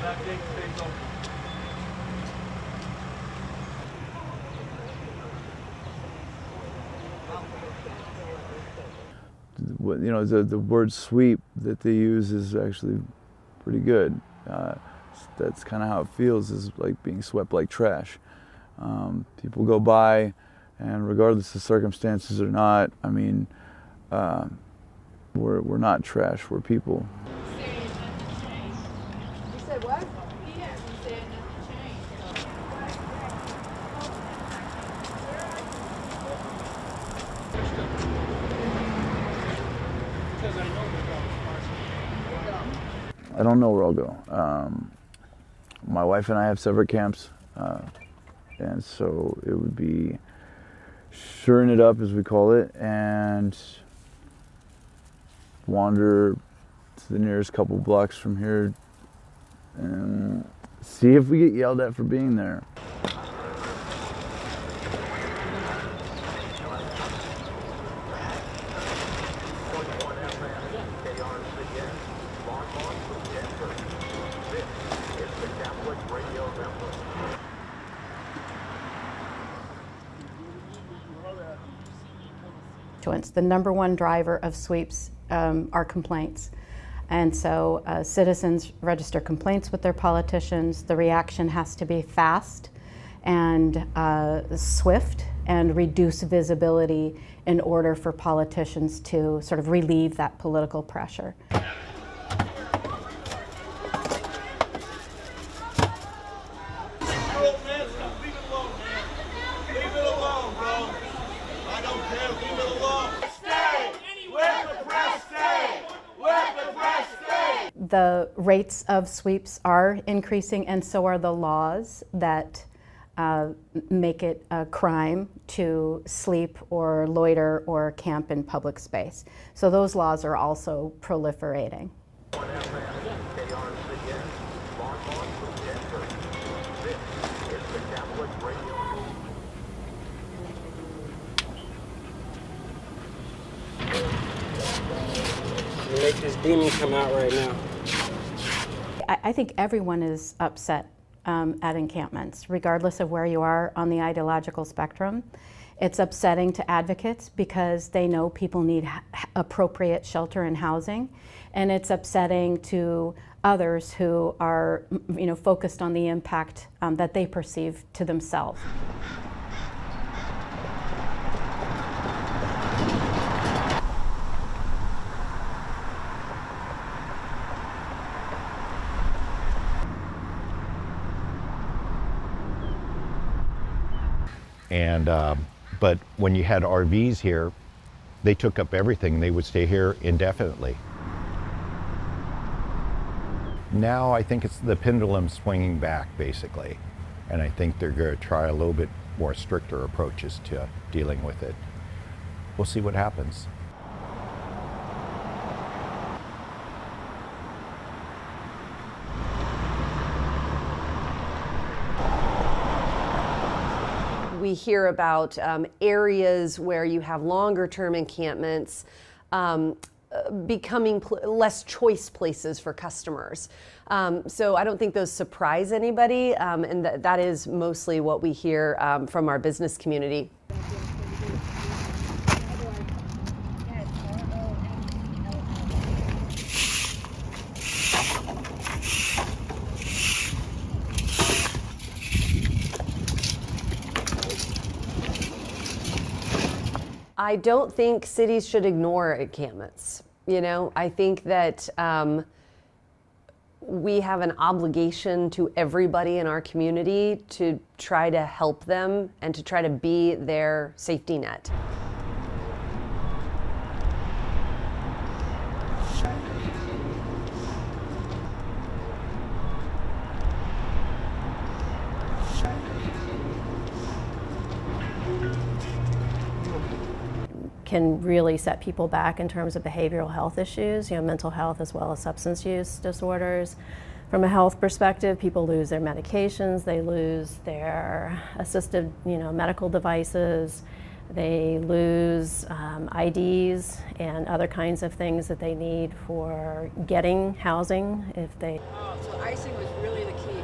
that gate stays open. You know, the word sweep that they use is actually pretty good. That's kind of how it feels, is like being swept like trash. People go by, and regardless of circumstances or not, I mean, we're not trash, we're people. You said what? Yes, he said nothing changed. I don't know where I'll go. My wife and I have separate camps, and so it would be shoring it up, as we call it, and wander to the nearest couple blocks from here and see if we get yelled at for being there. The number one driver of sweeps are complaints. And so citizens register complaints with their politicians. The reaction has to be fast and swift and reduce visibility in order for politicians to sort of relieve that political pressure. The rates of sweeps are increasing, and so are the laws that make it a crime to sleep or loiter or camp in public space. So those laws are also proliferating. Make this demon come out right now. I think everyone is upset at encampments, regardless of where you are on the ideological spectrum. It's upsetting to advocates because they know people need appropriate shelter and housing, and it's upsetting to others who are, focused on the impact that they perceive to themselves. But when you had RVs here, they took up everything. They would stay here indefinitely. Now I think it's the pendulum swinging back, basically. And I think they're going to try a little bit more stricter approaches to dealing with it. We'll see what happens. We hear about areas where you have longer-term encampments becoming less choice places for customers. So I don't think those surprise anybody, and that is mostly what we hear from our business community. I don't think cities should ignore encampments. I think that we have an obligation to everybody in our community to try to help them and to try to be their safety net. Can really set people back in terms of behavioral health issues, mental health as well as substance use disorders. From a health perspective, people lose their medications, they lose their assisted, medical devices, they lose IDs and other kinds of things that they need for getting housing if they So icing was really the key.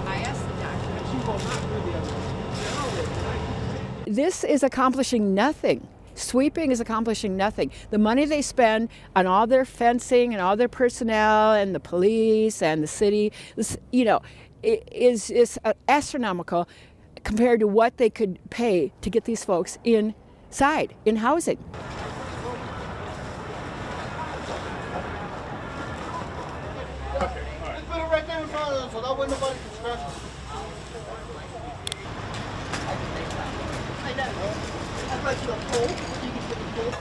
I asked the doctor, and she will not do the other one. This is accomplishing nothing. Sweeping is accomplishing nothing. The money they spend on all their fencing and all their personnel and the police and the city, you know, is astronomical compared to what they could pay to get these folks inside, in housing. Just put it right there in front of them so that way nobody can scratch it. I'd like you to pull. You can put the pull.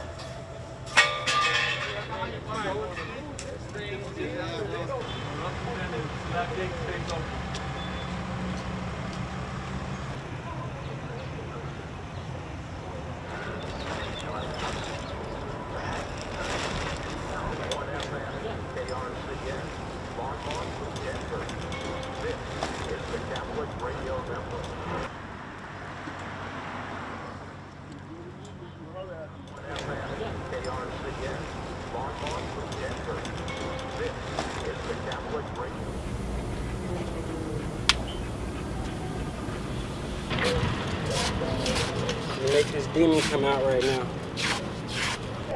You make this demon come out right now.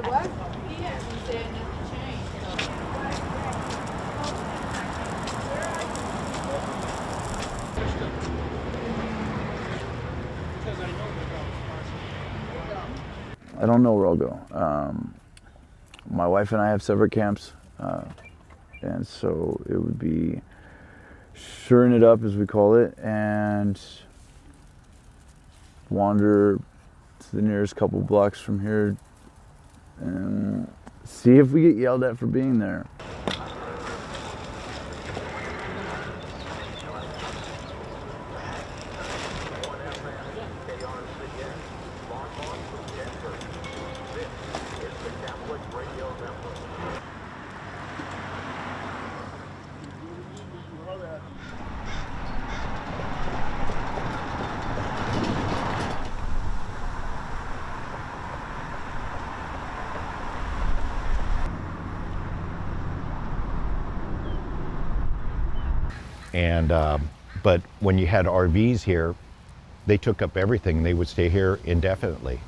What? He hasn't said nothing changed. I don't know where I'll go. My wife and I have separate camps, and so it would be shoring it up, as we call it, and wander to the nearest couple blocks from here and see if we get yelled at for being there. And but when you had RVs here, they took up everything. They would stay here indefinitely.